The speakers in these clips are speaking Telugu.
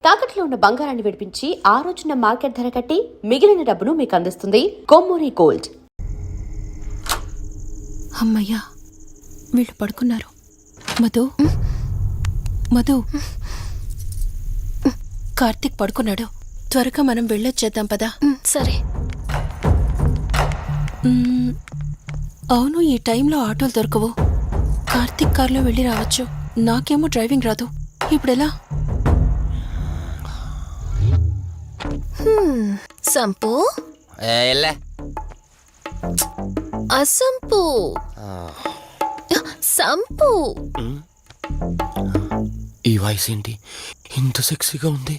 తాకట్లో ఉన్న బంగారాన్ని విడిపించి ఆ రోజున మార్కెట్ ధర కట్టి మిగిలిన డబ్బును మీకు అందిస్తుంది కొమ్మూరి గోల్డ్. అమ్మయ్యా, వీళ్ళు పడుకున్నారు. మధు మధు, కార్తీక్ పడుకున్నాడు. త్వరగా మనం వెళ్ళొచ్చేద్దాం పదా. సరే. అవును, ఈ టైంలో ఆటోలు దొరకవు. కార్తీక్ కార్లో వెళ్ళి రావచ్చు. నాకేమో డ్రైవింగ్ రాదు. ఇప్పుడెలా? సంపు అసంపు సంపు. ఈ వాయిస్ ఏంటి ఇంత సెక్సీగా ఉంది?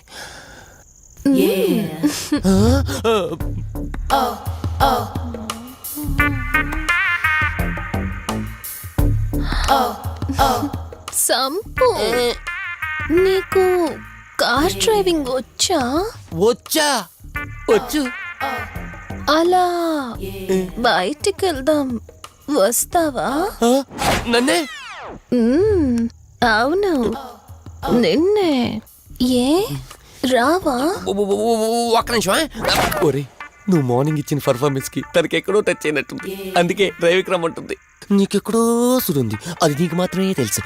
సంపు, నీకు కార్ డ్రైవింగ్ వచ్చా? వచ్చు. అలా బయటికి వెళ్దాం, వస్తావా? నన్నే? అవును, నిన్నే. ఏ రావా? ఒక్క నిమిషం. ఒరే, నువ్వు మార్నింగ్ ఇచ్చిన పర్ఫార్మెన్స్ కి తనకి ఎక్కడో టచ్ అయినట్టుంది. అందుకే డ్రైవింగ్ రమ్మంటుంది. నీకెక్కడో సుడుంది, అది నీకు మాత్రమే తెలుసు.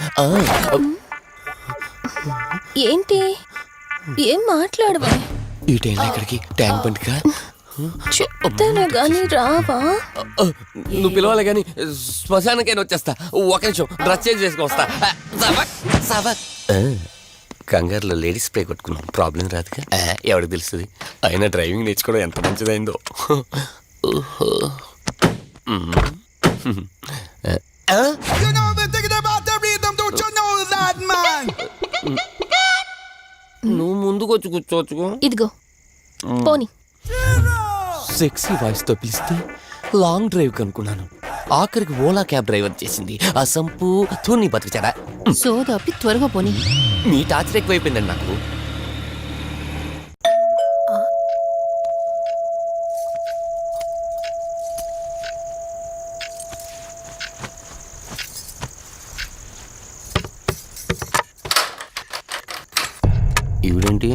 ఏంటి, ఏం మాట్లాడవా? ఈ టైంలో ఇక్కడికి ట్యాంక్ బండ్కా? చెప్తాను గాని రావా? నువ్వు పిలవాలి గాని శ్మశానకైనా వచ్చేస్తా. ఒక నిమిషం డ్రెస్ చేంజ్ చేసుకుని వస్తా. కంగారులో లేడీస్ స్ప్రే కొట్టుకున్నాం, ప్రాబ్లం రాదుగా. ఎవరికి తెలుస్తుంది? అయినా డ్రైవింగ్ నేర్చుకోవడం ఎంత మంచిదైందో. నువ్వు ముందుకు వచ్చి కూర్చోవచ్చు. ఇదిగో పోనీ. సెక్సీ వాయిస్ తో పిలిస్తే లాంగ్ డ్రైవ్ కనుక్కున్నాను. ఆఖరికి ఓలా క్యాబ్ డ్రైవర్ చేసింది ఆ సంపు. తూని బతికిచాడా? సోదాపి త్వరగా పోనీ. మీ టార్చర్ ఎక్కువైపోయిందండి నాకు. ఈవిడేంటి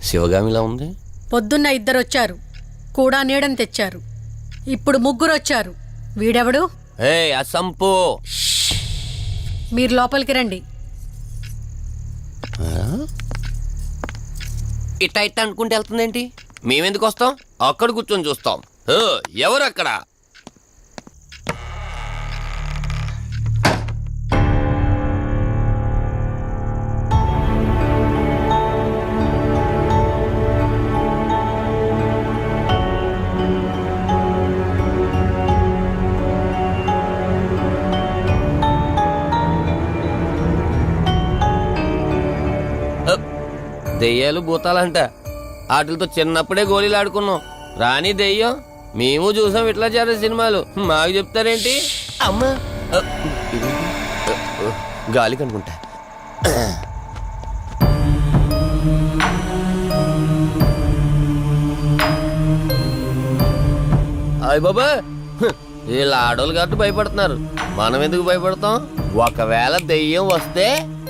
శివగామిలా ఉంది? పొద్దున్న 2 వచ్చారు, కూడా నీడని తెచ్చారు. ఇప్పుడు 3 వచ్చారు. వీడెవడు? అసంపు. మీరు లోపలికి రండి. ఇట్ట అనుకుంటే వెళ్తుందేంటి? మేమెందుకు వస్తాం? అక్కడ కూర్చొని చూస్తాం. ఎవరు అక్కడ? దెయ్యాలు భూతాలంట. వాటితో చిన్నప్పుడే గోళీలు ఆడుకున్నాం. రాని దెయ్యం మేము చూసాం ఇట్లా చేరే సినిమాలు. మాకు చెప్తారేంటి? అమ్మా, గాలి కనుకుంటా. అయ్య బాబా, వీళ్ళు ఆడోళ్ళు కాబట్టి భయపడుతున్నారు. మనం ఎందుకు భయపడతాం? ఒకవేళ దెయ్యం వస్తే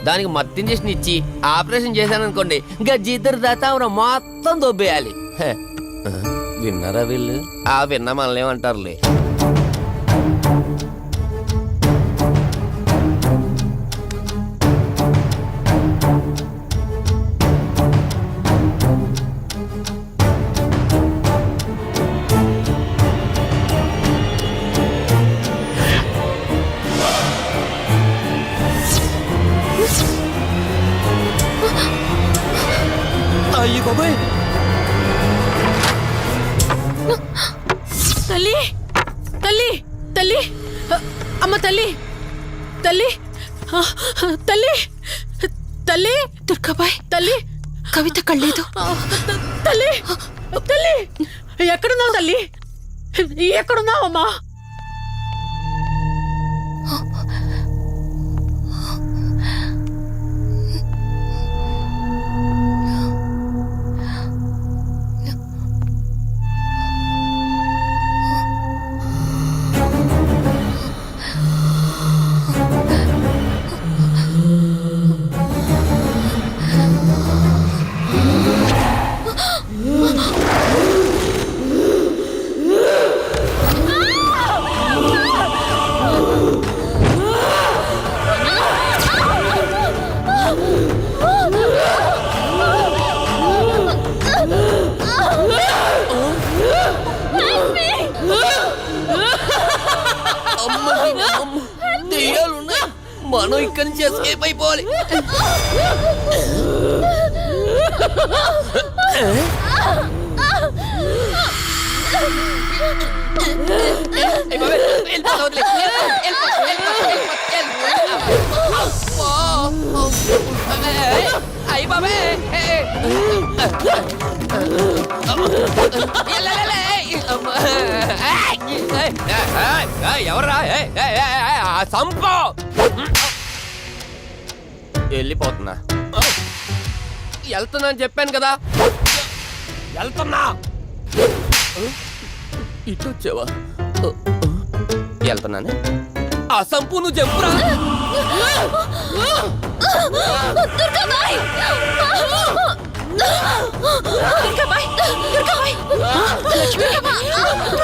దానికి మత్తు ఇంజెక్షన్ ఇచ్చి ఆపరేషన్ చేశాననుకోండి, గజ్జిద్దరు దాతావరం మొత్తం దొబ్బేయాలి. విన్నారా వీళ్ళు? విన్నా మనలేమంటారులే. అయ్యి బాబాయ్, తల్లి తల్లి తల్లి, అమ్మ తల్లి తల్లి తల్లి తల్లి, దుర్గాబాయ్, తల్లి కవిత కళ్ళేదు. తల్లి తల్లి, ఎక్కడున్నావు తల్లి? ఎక్కడున్నావమ్మా? దెయ్యాలు ఉన్నాయి, మనం ఇక్కడి నుంచి ఎస్కేప్ అయిపోవాలి. అయ్యి బాబే ఎవరా సంపో వెళ్ళిపోతున్నా. వెళ్తున్నా అని చెప్పాను కదా, వెళ్తున్నా. ఇటు వచ్చావా? వెళ్తున్నాను. ఆ సంపు నువ్వు చెప్పురా.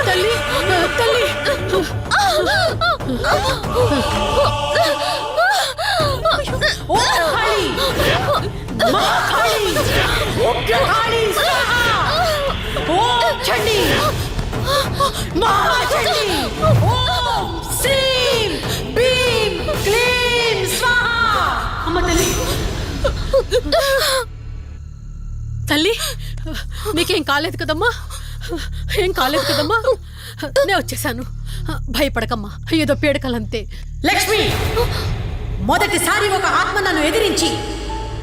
తల్లి తల్లి ఓ కాళీ మా కాళీ కాళీ స్వాహా ఓం చండీ మహా చండీ ఓం శ్రీం భీం క్లీం స్వాహా. అమ్మ తల్లి తల్లి నీకేం కాలేదు కదమ్మా? ఏం కాలేదు కదమ్మా? నేను వచ్చేసాను, భయపడకమ్మా, ఏదో పీడకలంతే. లక్ష్మి, మొదటిసారి ఒక ఆత్మ నన్ను ఎదిరించి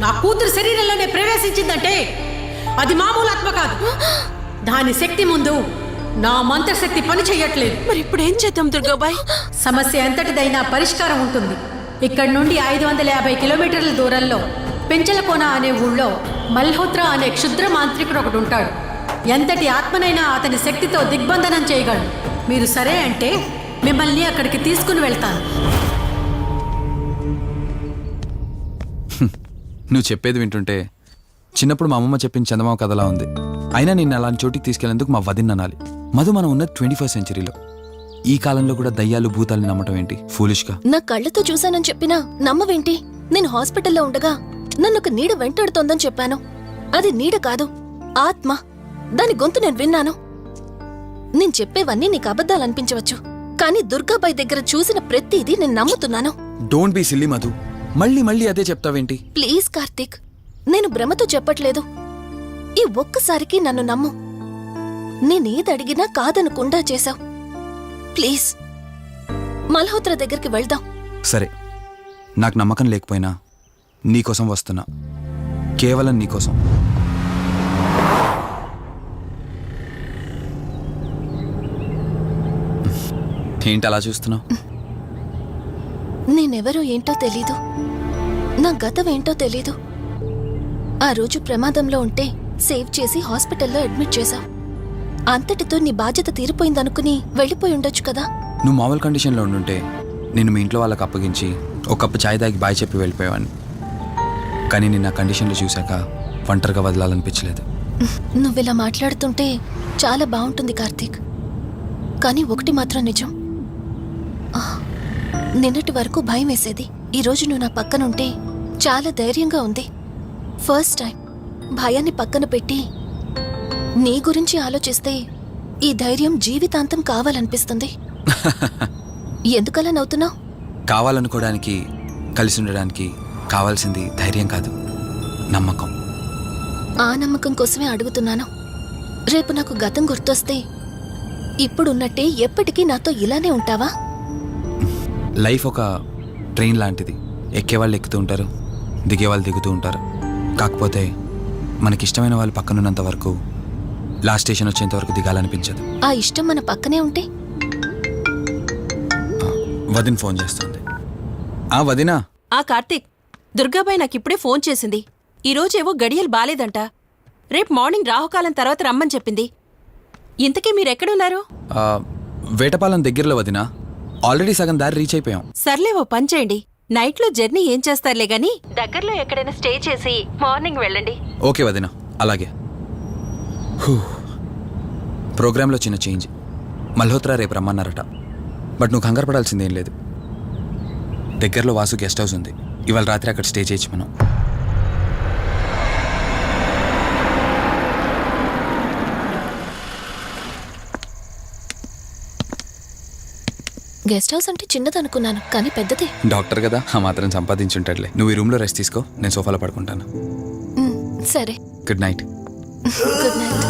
నా కూతురు శరీరంలోనే ప్రవేశించిందంటే అది మామూలు ఆత్మ కాదు. దాని శక్తి ముందు నా మంత్రశక్తి పని చెయ్యట్లేదు. మరి ఇప్పుడు ఏం చేద్దాం దుర్గాబాయ్? సమస్య ఎంతటిదైనా పరిష్కారం ఉంటుంది. ఇక్కడి నుండి 550 కిలోమీటర్ల దూరంలో పెంచలకోన అనే ఊళ్ళో మల్హోత్రా అనే క్షుద్ర మాంత్రికుడు ఒకడు ఉంటాడు. ఎంతటి ఆత్మనైనా అతని శక్తితో దిగ్బంధనం చేయగలడు. మీరు సరే అంటే మిమ్మల్ని అక్కడికి తీసుకుని వెళ్తాను. నువ్వు చెప్పేది వింటుంటే చిన్నప్పుడు మా అమ్మమ్మ చెప్పిన చందమామ కథలా ఉంది. అయినా నిన్ను అలాంటి చోటికి తీసుకెళ్లేందుకు మా వదిన అనాలి. మధు, మనం ఉన్నది 21st సెంచరీలో. ఈ కాలంలో కూడా దయ్యాలు భూతాల్ని నమ్మటం ఏంటి? ఫూలిష్గా. నా కళ్ళతో చూశానని చెప్పినా నమ్మవేంటి? నేను హాస్పిటల్లో ఉండగా నన్ను ఒక నీడ వెంటాడుతోందని చెప్పాను. అది నీడ కాదు, ఆత్మ. దాని గొంతు నేను విన్నాను. నేను చెప్పేవన్నీ నీకు అబద్ధాలు అనిపించవచ్చు, కానీ దుర్గాబాయ్ దగ్గర చూసిన ప్రతిదీ నేను నమ్ముతున్నాను. డోంట్ బీ సిల్లీ మధు, మళ్ళీ మళ్ళీ అదే చెప్తావేంటి? ప్లీజ్ కార్తీక్, నేను భ్రమతో చెప్పట్లేదు. ఈ ఒక్కసారికి నన్ను నమ్ము. నేనేదడిగినా కాదనకుండా చేశావు. ప్లీజ్ మల్హోత్రా దగ్గరికి వెళ్దాం. సరే, నాకు నమ్మకం లేకపోయినా నీకోసం వస్తున్నా, కేవలం నీకోసం. ఏంటి అలా చూస్తున్నావు? నేనెవరో ఏంటో తెలీదు, నా గతం ఏంటో తెలీదు. ఆ రోజు ప్రమాదంలో ఉంటే సేవ్ చేసి హాస్పిటల్లో అడ్మిట్ చేశావు. అంతటితో నీ బాధ్యత తీరిపోయిందనుకుని వెళ్ళిపోయి ఉండొచ్చు కదా. నువ్వు మామూలు కండిషన్లో ఉండుంటే నేను మీ ఇంట్లో వాళ్ళకి అప్పగించి ఒక కప్పు ఛాయ్ తాగి బాయ్ చెప్పి వెళ్ళిపోయేవాడిని. కానీ నేను ఆ కండిషన్లో చూశాక ఒంటరిగా వదలాలనిపించలేదు. నువ్విలా మాట్లాడుతుంటే చాలా బాగుంటుంది కార్తీక్, కానీ ఒకటి మాత్రం నిజం. నిన్నటి వరకు భయం వేసేది, ఈరోజు నువ్వు నా పక్కనుంటే చాలా ధైర్యంగా ఉంది. ఫస్ట్ టైం భయాన్ని పక్కన పెట్టి నీ గురించి ఆలోచిస్తే ఈ ధైర్యం జీవితాంతం కావాలనిపిస్తుంది. ఎందుకలా నవ్వుతున్నావు? కావాలనుకోవడానికి, కలిసి ఉండడానికి కావాల్సింది ధైర్యం కాదు, నమ్మకం. ఆ నమ్మకం కోసమే అడుగుతున్నాను. రేపు నాకు గతం గుర్తొస్తే ఇప్పుడున్నట్టే ఎప్పటికీ నాతో ఇలానే ఉంటావా? లైఫ్ ఒక ట్రైన్ లాంటిది. ఎక్కేవాళ్ళు ఎక్కుతూ ఉంటారు, దిగేవాళ్ళు దిగుతూ ఉంటారు. కాకపోతే మనకిష్టమైన వాళ్ళు పక్కనున్నంత వరకు లాస్ట్ స్టేషన్ వచ్చేంత వరకు దిగాలనిపించదు. ఆ ఇష్టం మన పక్కనే ఉంటే? వదిన ఫోన్ చేస్తుంది. వదినా. కార్తీక్, దుర్గాబాయ్ నాకిప్పుడే ఫోన్ చేసింది. ఈరోజేవో గడియలు బాలేదంట. రేపు మార్నింగ్ రాహుకాలం తర్వాత రమ్మని చెప్పింది. ఇంతకీ మీరెక్కడున్నారు? వేటపాలెం దగ్గరలో వదినా. ఆల్రెడీ సగం దారి రీచ్ అయిపోయాం. సర్లే, ఓ పని చేయండి, నైట్లో జర్నీ ఏం చేస్తారులే గాని దగ్గరలో ఎక్కడైనా స్టే చేసి మార్నింగ్ వెళ్ళండి. ఓకే వదినా, అలాగే. ప్రోగ్రాంలో చిన్న చేంజ్. మల్హోత్రా రేపు రమ్మన్నారట. బట్ నువ్వు కంగారు పడాల్సిందేం లేదు. దగ్గరలో వాసు గెస్ట్ హౌస్ ఉంది. ఇవాళ రాత్రి అక్కడ స్టే చేయొచ్చు మనం. గెస్ట్ హౌస్ అంటే చిన్నదనుకున్నాను కానీ పెద్దదే. డాక్టర్ కదా, ఆ మాత్రం సంపాదించుంటాడులే. నువ్వు ఈ రూమ్లో రెస్ట్ తీసుకో, నేను సోఫాలో పడుకుంటాను. సరే, గుడ్ నైట్. Good night.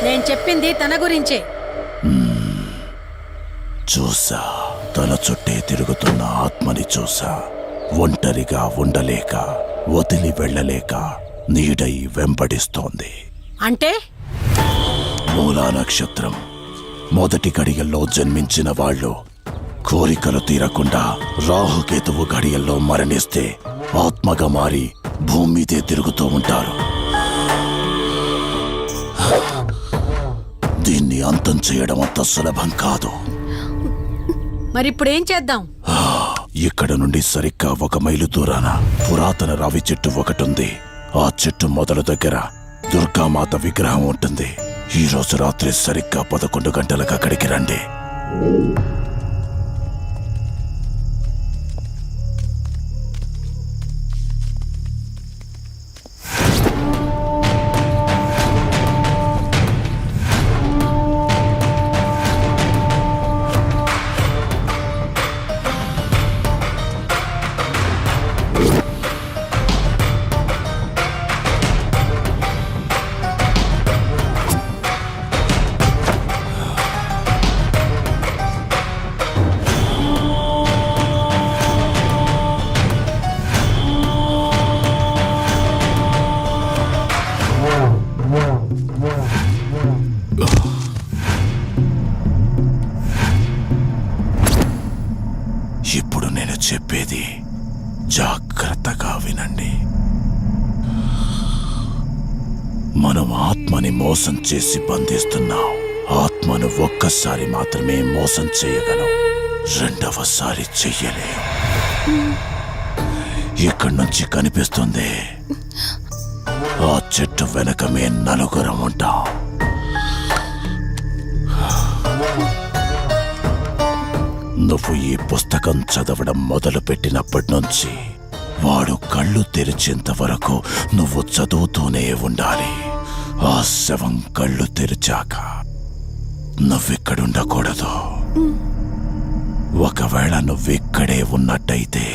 నేను చెప్పింది తన గురించే. చూసా, తన చుట్టే తిరుగుతున్న ఆత్మని చూసా. ఒంటరిగా ఉండలేక, వదిలి వెళ్ళలేక నీడై వెంబడిస్తోంది. అంటే మూలా నక్షత్రం మొదటి గడియల్లో జన్మించిన వాళ్ళు కోరికలు తీరకుండా రాహుకేతువు గడియల్లో మరణిస్తే ఆత్మగా మారి భూమి మీదే తిరుగుతూ ఉంటారు. దీన్ని అంతం చేయడం అంత సులభం కాదు. మరిప్పుడు ఏం చేద్దాం? ఇక్కడ నుండి సరిగ్గా 1 మైలు దూరాన పురాతన రావి చెట్టు ఒకటుంది. ఆ చెట్టు మొదలు దగ్గర దుర్గామాత విగ్రహం ఉంటుంది. ఈ రోజు రాత్రి సరిగ్గా 11 గంటలకు అక్కడికి రండి. ఇప్పుడు నేను చెప్పేది జాగ్రత్తగా వినండి. మనం ఆత్మని మోసం చేసి బంధిస్తున్నాం. ఆత్మను ఒక్కసారి మాత్రమే మోసం చేయగలం, రెండవసారి చెయ్యలేం. ఇక్కడి నుంచి కనిపిస్తుంది, ఆ చెట్టు వెనకమే నలుగురం ఉంటాం. నువ్వు ఈ పుస్తకం చదవడం మొదలుపెట్టినప్పటి నుంచి వాడు కళ్ళు తెరిచేంత వరకు నువ్వు చదువుతూనే ఉండాలి. ఆ శవం కళ్ళు తెరిచాక నువ్విక్కడుండకూడదు. ఒకవేళ నువ్విక్కడే ఉన్నట్టయితే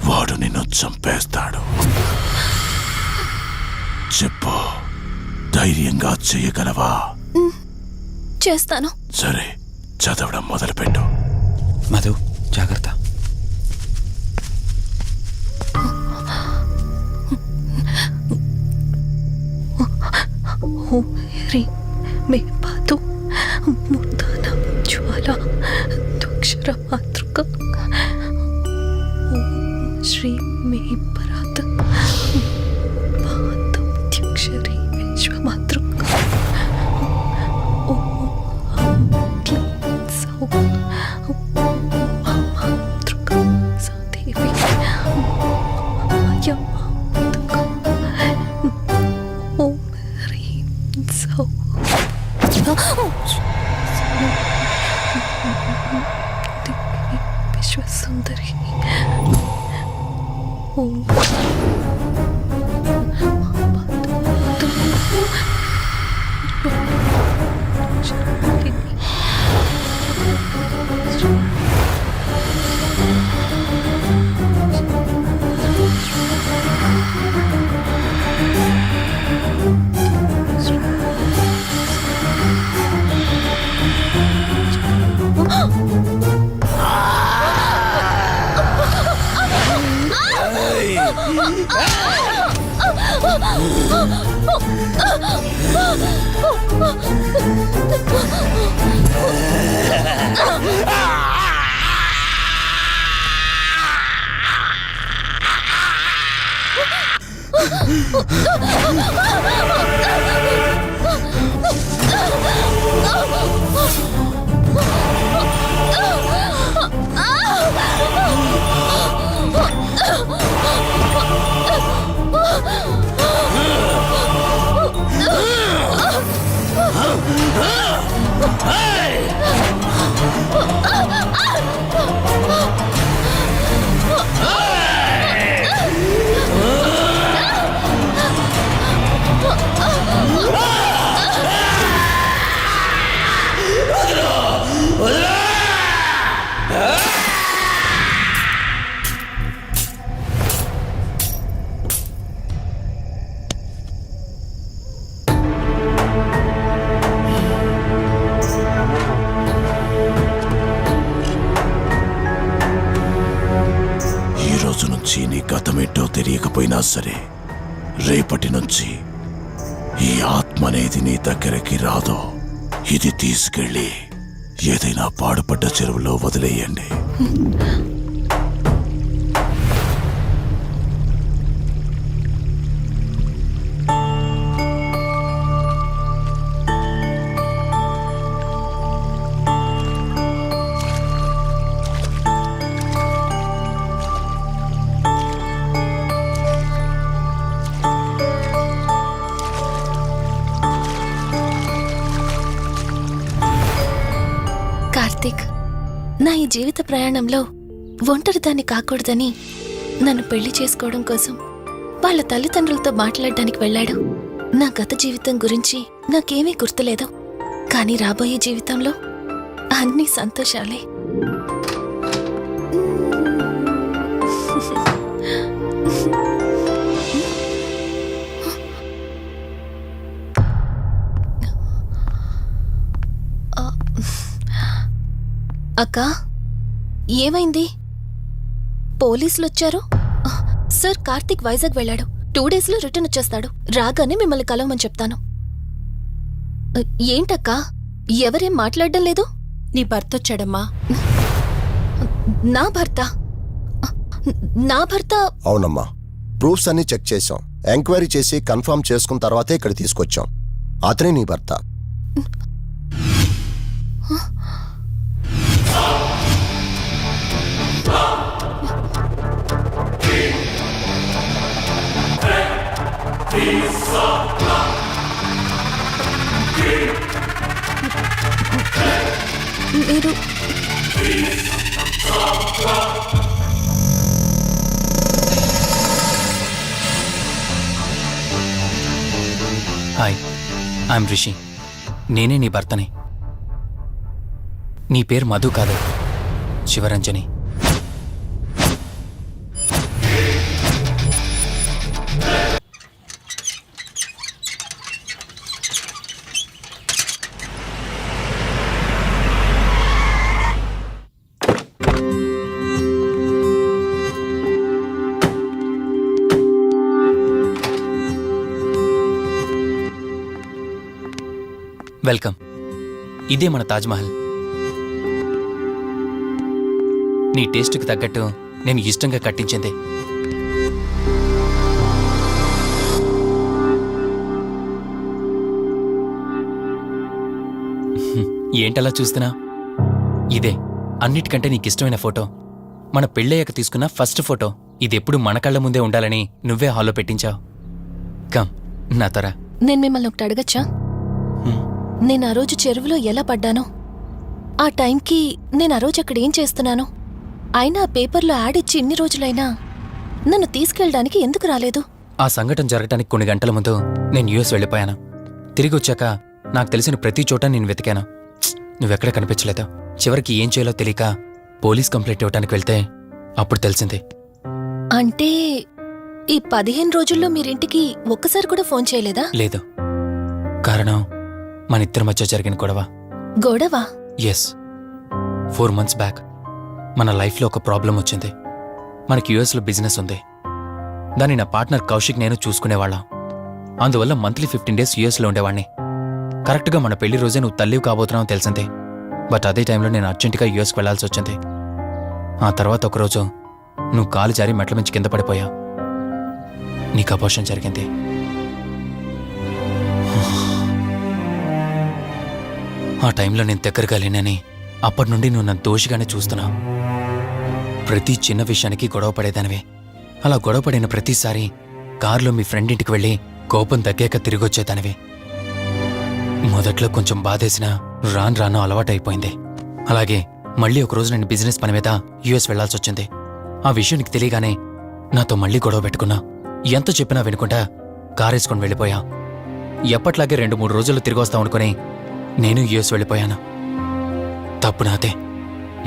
వాడు నిన్ను చంపేస్తాడు. చెప్పు, ధైర్యంగా చేయగలవా? చేస్తాను. సరే, చదవడం మొదలుపెట్టు. మధు, జాగ్రత్త. ఓం హ్రీం మే పాతు మూర్ధన జ్వాల దుక్షర మాతృక. ఓం శ్రీం మే పరాత పాతం త్యక్షరీ విశ్వమాతృక. ఓం క్లీం సౌ మాతృక సాదేవి మాయమాతృక. ఓం హ్రీం సౌ విశ్వసుందరి. ఓం రోజు నుంచి నీ గతమేంటో తెలియకపోయినా సరే, రేపటి నుంచి ఈ ఆత్మ అనేది నీ దగ్గరికి రాదు. ఇది తీసుకెళ్ళి ఏదైనా పాడుపడ్డ చెరువులో వదిలేయండి. కార్తీక్, నా ఈ జీవిత ప్రయాణంలో ఒంటరిదాన్ని కాకూడదని నన్ను పెళ్లి చేసుకోవడం కోసం వాళ్ళ తల్లిదండ్రులతో మాట్లాడడానికి వెళ్ళాడు. నా గత జీవితం గురించి నాకేమీ గుర్తులేదు, కానీ రాబోయే జీవితంలో అన్ని సంతోషాలే. అక్కా, ఏమైంది? పోలీసులు వచ్చారు. సార్, కార్తీక్ వైజాగ్ వెళ్ళాడు. 2 డేస్లో రిటర్న్ వచ్చేస్తాడు. రాగానే మిమ్మల్ని కలవమని చెప్తాను. ఏంటక్కా, ఎవరేం మాట్లాడడం లేదు? నీ భర్త వచ్చాడమ్మా. నా భర్త? నా భర్త? అవునమ్మా, ప్రూఫ్స్ అన్ని చెక్ చేశాం. ఎంక్వైరీ చేసి కన్ఫర్మ్ చేసుకున్న తర్వాతే ఇక్కడ తీసుకొచ్చాం. అతనే నీ భర్త. మీరు హాయ్, ఐఎమ్ రిషి. నేనే నీ భర్తని. నీ పేరు మధు కాదు, శివరంజని. వెల్కమ్. ఇదే మన తాజ్మహల్. నీ టేస్ట్కి తగ్గట్టు నేను ఇష్టంగా కట్టించింది. ఏంటలా చూస్తున్నా? ఇదే అన్నిటికంటే నీకిష్టమైన ఫోటో. మన పెళ్ళయ్యాక తీసుకున్న ఫస్ట్ ఫోటో. ఇదెప్పుడు మన కళ్ళ ముందే ఉండాలని నువ్వే హాల్లో పెట్టించావు. కమ్, నా త్వర. నేను మిమ్మల్ని ఒకటి అడగచ్చా? నేను ఆ రోజు చెరువులో ఎలా పడ్డానో, ఆ టైంకి నేను ఆ రోజు అక్కడ ఏం చేస్తున్నానో, అయినా ఆ పేపర్లో యాడ్ ఇచ్చి ఇన్ని రోజులైనా నన్ను తీసుకెళ్ళడానికి ఎందుకు రాలేదు? ఆ సంఘటన జరగటానికి కొన్ని గంటల ముందు నేను యుఎస్ వెళ్ళిపోయాను. తిరిగి వచ్చాక నాకు తెలిసిన ప్రతి చోట నేను వెతికాను. నువ్వెక్కడ కనిపించలేదు. చివరికి ఏం చేయాలో తెలియక పోలీస్ కంప్లైంట్ ఇవ్వడానికి వెళ్తే అప్పుడు తెలిసింది. అంటే ఈ 15 రోజుల్లో మీరింటికి ఒక్కసారి కూడా ఫోన్ చేయలేదా? లేదు. కారణం మన ఇద్దరి మధ్య జరిగిన గొడవ. గొడవ? ఎస్. 4 months బ్యాక్ మన లైఫ్లో ఒక ప్రాబ్లం వచ్చింది. మనకి యుఎస్లో బిజినెస్ ఉంది. దాన్ని నా పార్ట్నర్ కౌశిక్ నేను చూసుకునేవాళ్ళం. అందువల్ల మంత్లీ 15 days యుఎస్లో ఉండేవాణ్ణి. కరెక్ట్గా మన పెళ్లి రోజే నువ్వు తల్లివి కాబోతున్నావు తెలిసింది. బట్ అదే టైంలో నేను అర్జెంటుగా యుఎస్కి వెళ్లాల్సి వచ్చింది. ఆ తర్వాత ఒకరోజు నువ్వు కాలు జారి మెట్ల మించి కింద పడిపోయావు. నీకు అబార్షన్ జరిగింది. ఆ టైంలో నేను దగ్గరగా లేనని అప్పటి నుండి నువ్వు నన్ను దోషిగానే చూస్తున్నావు. ప్రతి చిన్న విషయానికి గొడవ పడేదానివే. అలా గొడవ పడిన ప్రతిసారి కారులో మీ ఫ్రెండ్ ఇంటికి వెళ్ళి కోపం తగ్గాక తిరిగొచ్చేదానివి. మొదట్లో కొంచెం బాధేసినా రాను రాను అలవాటైపోయింది. అలాగే మళ్ళీ ఒకరోజు నేను బిజినెస్ పని మీద యుఎస్ వెళ్లాల్సి వచ్చింది. ఆ విషయం నీకు తెలియగానే నాతో మళ్ళీ గొడవ పెట్టుకున్నా. ఎంత చెప్పినా వినుకుంటా కారేసుకొని వెళ్ళిపోయా. ఎప్పట్లాగే 2-3 రోజుల్లో తిరిగి వస్తాం అనుకుని నేను యుఎస్ వెళ్ళిపోయాను. తప్పు నాదే.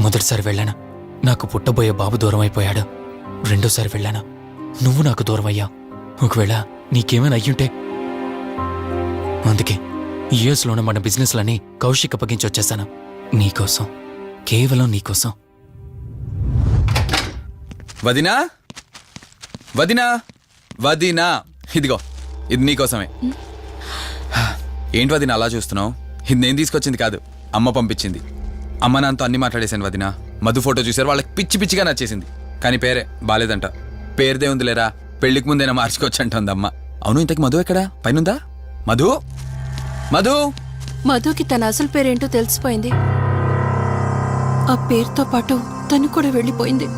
మొదటిసారి వెళ్ళాను, నాకు పుట్టబోయే బాబు దూరం అయిపోయాడు. రెండోసారి వెళ్ళాను, నువ్వు నాకు దూరం అయ్యా. ఒకవేళ నీకేమైనా అయ్యుంటే. అందుకే యుఎస్లోనే మన బిజినెస్లని కౌశిక్ అప్పగించి వచ్చేసాను. నీకోసం, కేవలం నీకోసం. వదినా, వదినా వదినా, ఇదిగో ఇది నీకోసమే. ఏంటి వదినా అలా చూస్తున్నావు? ఇది నేను తీసుకొచ్చింది కాదు, అమ్మ పంపించింది. అమ్మ నాన్నతో అన్ని మాట్లాడేశాను వదినా. మధు ఫోటో చూసారు, వాళ్ళకి పిచ్చి పిచ్చిగా నచ్చేసింది. కానీ పేరే బాలేదంట. పేరుదే ఉంది లేరా, పెళ్లికి ముందైనా మార్చుకోవచ్చు అంటుంది అమ్మ. అవును, ఇంతకి మధు ఎక్కడా? పైనుందా? మధు మధు మధుకి తన అసలు పేరేంటో తెలిసిపోయింది. ఆ పేరుతో పాటు తను కూడా వెళ్ళిపోయింది.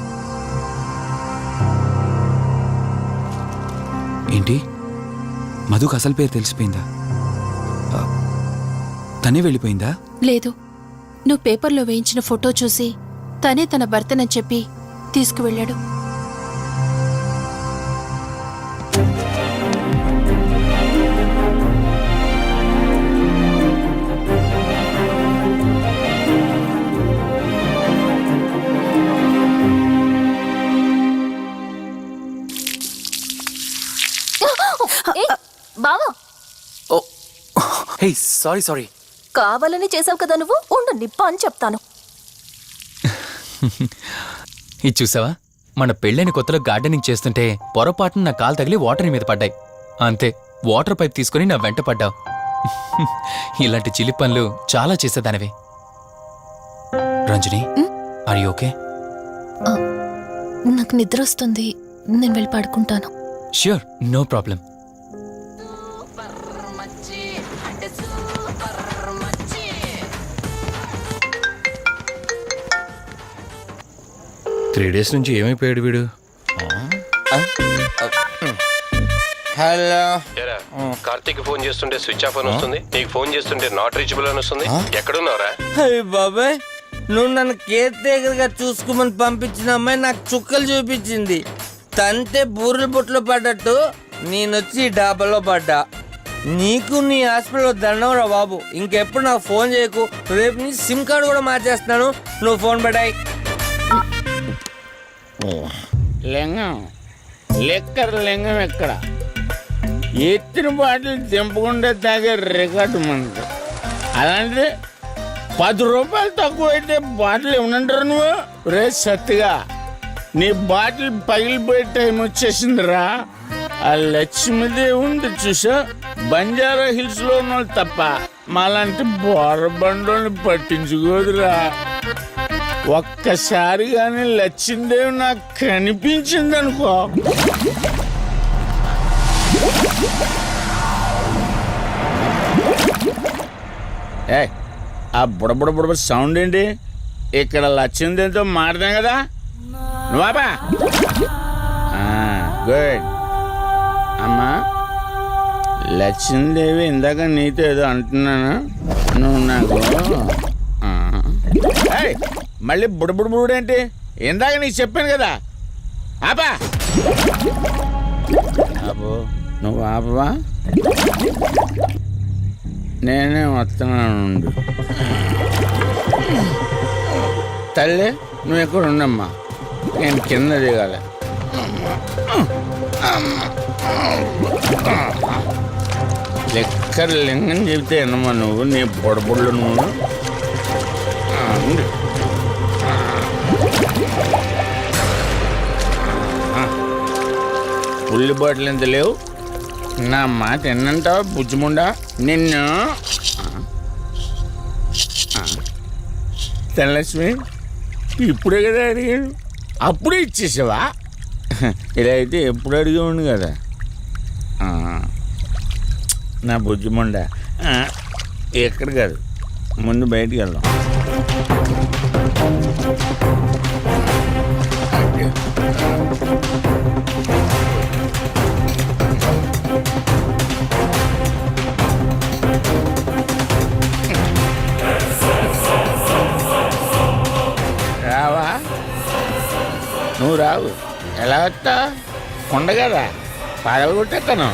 ఏంటి, మధుకు అసలు పేరు తెలిసిపోయిందా? తనే వెళ్ళిపోయిందా? లేదు, నువ్వు పేపర్లో వేయించిన ఫోటో చూసి తనే తన భర్తనని చెప్పి తీసుకువెళ్ళాడు. బావా, ఓ హే, సారీ. కావాలని చేసావు కదా నువ్వు. ఉండు, నిప్ప అని చెప్తాను. ఇది చూసావా, మన పెళ్ళైన కొత్తలో గార్డెనింగ్ చేస్తుంటే పొరపాటున నా కాలు తగిలి వాటర్ మీద పడ్డాయి. అంతే, వాటర్ పైప్ తీసుకుని నా వెంట పడ్డావు. ఇలాంటి చిలి పనులు చాలా చేసేదానివి. Ranjani, are you okay? నాకు నిద్ర వస్తుంది, నేను వెళ్ళి పడుకుంటాను. Sure, no problem. Three days నుంచి ఏమైపోయాడు వీడు? హలో, కార్తీక్ ఫోన్ చేస్తుంటే స్విచ్ ఆఫ్ అని వస్తుంది, నీకు ఫోన్ చేస్తుంటే నాట్ రీచబుల్ అని వస్తుంది. ఎక్కడున్నావురా? అయ్య బాబాయ్, నువ్వు నన్ను కేర్ టేకర్ గా చూసుకోమని పంపించిన అమ్మాయి నాకు చుక్కలు చూపించింది. తంతే బూరెల బొట్లో పడ్డట్టు నేనొచ్చి డాబాలో పడ్డా. నీకు నీ హాస్పిటల్లో దండం రా బాబు. ఇంకెప్పుడు నాకు ఫోన్ చేయకు. రేపు నీ సిమ్ కార్డు కూడా మార్చేస్తున్నాను. నువ్వు ఫోన్ పడాయి. లింగం లెక్కర లింగం ఎక్కడ? ఎత్తిన బాటిల్ దింపకుండా తాగే రికార్డు మనది. అలాంటిది 10 రూపాయలు తక్కువ అయితే బాటిల్ ఏమనంటారు నువ్వు? రే సత్తిగా, నీ బాటిల్ పగిలిపోయే టైం వచ్చేసిందిరా. ఆ లక్ష్మీదేవి ఉంది చూసా, బంజారా హిల్స్ లో ఉన్న వాళ్ళు తప్ప మాలాంటి బోరబండోని పట్టించుకోదురా. ఒక్కసారి కానీ లక్ష్మీదేవి నాకు కనిపించింది అనుకో, ఏ ఆ బుడబుడ సౌండ్ ఏంటి? ఇక్కడ లక్ష్మీదేవితో మాడదాం కదా నువ్వా? గుడ్ అమ్మా. లక్ష్మీదేవి ఇందాక నీతో ఏదో అంటున్నాను, నువ్వు నాకు మళ్ళీ బుడబుడేంటి? ఇందాక నీకు చెప్పాను కదా, ఆపా. ఆపో, నువ్వు ఆపవా? నేనే వస్తున్నాను. తల్లి, నువ్వు ఎక్కడ ఉండమ్మా, నేను కింద దిగాలి. లెక్కర లింగం చెబితే ఎన్నమ్మా నువ్వు, నీ బుడబుడ్లు నువ్వు. పుల్లి బాటిల్ ఎంత లేవు, నా మాట ఎన్నంటావా బుజ్జిముండా? నిన్ను ధనలక్ష్మి ఇప్పుడే కదా అడిగాడు, అప్పుడే ఇచ్చేసావా? ఇలా అయితే ఎప్పుడు అడిగేవాడిని కదా నా బుజ్జిముండా. ఎక్కడ కాదు, ముందు బయటికి వెళ్దాం. రావా? నువ్వు రావు, ఎలా వస్తా? కొండ కదా, పడగొట్టేస్తాను.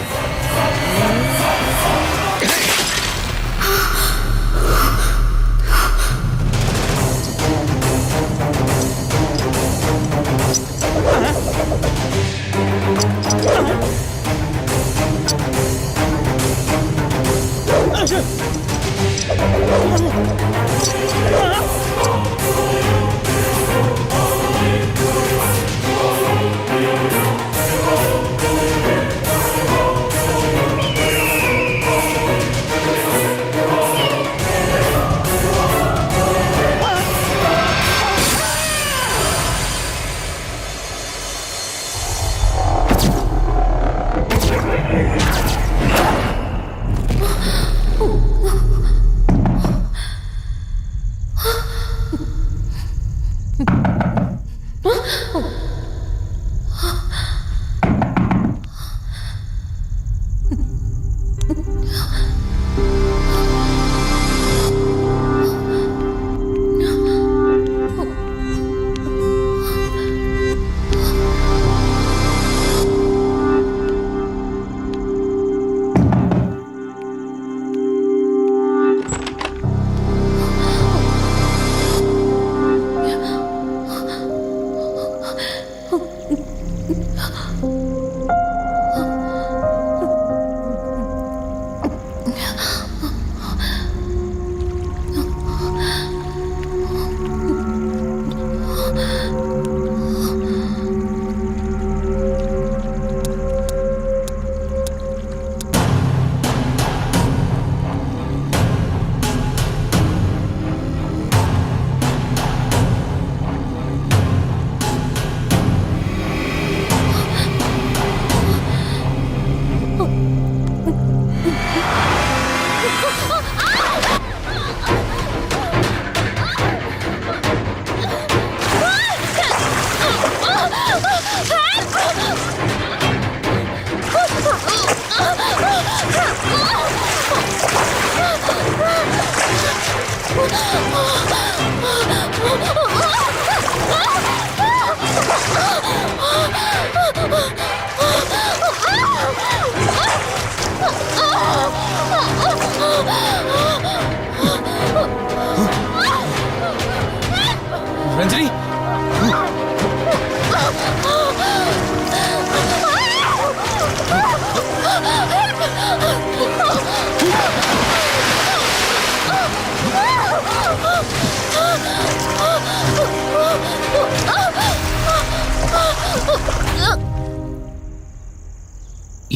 రంజని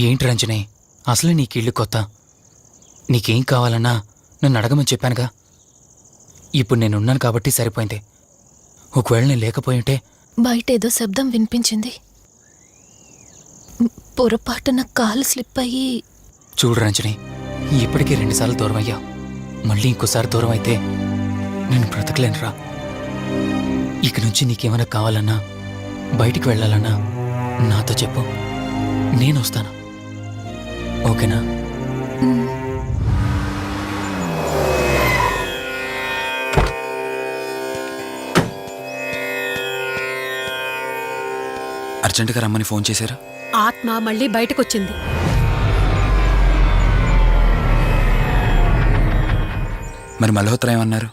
ఏంటి రంజని, అసలు నీకు ఇల్లు కొత్త. నీకేం కావాలన్నా నన్ను అడగమని చెప్పానుగా. ఇప్పుడు నేనున్నాను కాబట్టి సరిపోయింది. ఒకవేళ నేను లేకపోయింటే బయట ఏదో శబ్దం వినిపించింది. పొరపాటున కాలు స్లిప్ అయ్యి. చూడు రంజని, ఇప్పటికే 2 సార్లు దూరం అయ్యా. మళ్ళీ ఇంకోసారి దూరం అయితే నేను బ్రతకలేనురా. ఇక నుంచి నీకేమైనా కావాలన్నా, బయటికి వెళ్ళాలన్నా నాతో చెప్పు, నేను వస్తాను. ఓకేనా? అర్జెంటుగా రమ్మని ఫోన్ చేశారా? ఆత్మ మళ్ళీ బయటకొచ్చింది. మరి మల్హోత్రా ఏమన్నారు?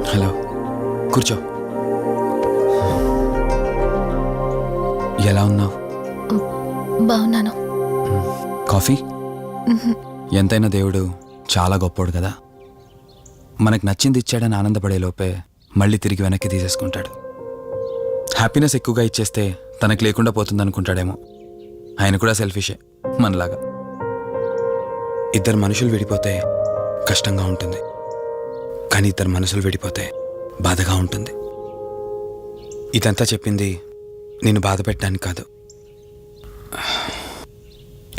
హలో, కూర్చో. ఎలా ఉన్నావు? బాగున్నాను. కాఫీ? ఎంతైనా దేవుడు చాలా గొప్పోడు కదా. మనకు నచ్చింది ఇచ్చాడని ఆనందపడే లోపే మళ్ళీ తిరిగి వెనక్కి తీసేసుకుంటాడు. హ్యాపీనెస్ ఎక్కువగా ఇచ్చేస్తే తనకు లేకుండా పోతుందనుకుంటాడేమో. ఆయన కూడా సెల్ఫిషే మనలాగా. ఇద్దరు మనుషులు విడిపోతే కష్టంగా ఉంటుంది, కానీ ఇద్దరు మనసులు విడిపోతే బాధగా ఉంటుంది. ఇదంతా చెప్పింది నేను బాధ పెట్టడానికి కాదు.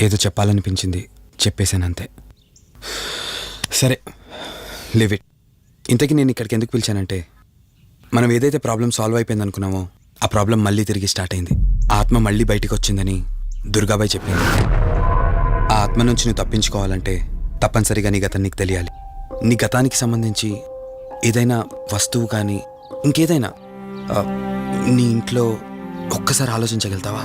ఏదో చెప్పాలనిపించింది, చెప్పేశానంతే. సరే, లివ్ ఇట్. ఇంతకీ నేను ఇక్కడికి ఎందుకు పిలిచానంటే, మనం ఏదైతే ప్రాబ్లం సాల్వ్ అయిపోయింది అనుకున్నామో ఆ ప్రాబ్లం మళ్ళీ తిరిగి స్టార్ట్ అయింది. ఆత్మ మళ్ళీ బయటికి వచ్చిందని దుర్గాబాయ్ చెప్పింది. ఆ ఆత్మ నుంచి నువ్వు తప్పించుకోవాలంటే తప్పనిసరిగా నీ గతం నీకు తెలియాలి. నీ గతానికి సంబంధించి ఏదైనా వస్తువు కానీ ఇంకేదైనా నీ ఇంట్లో ఒక్కసారి ఆలోచించగలుగుతావా?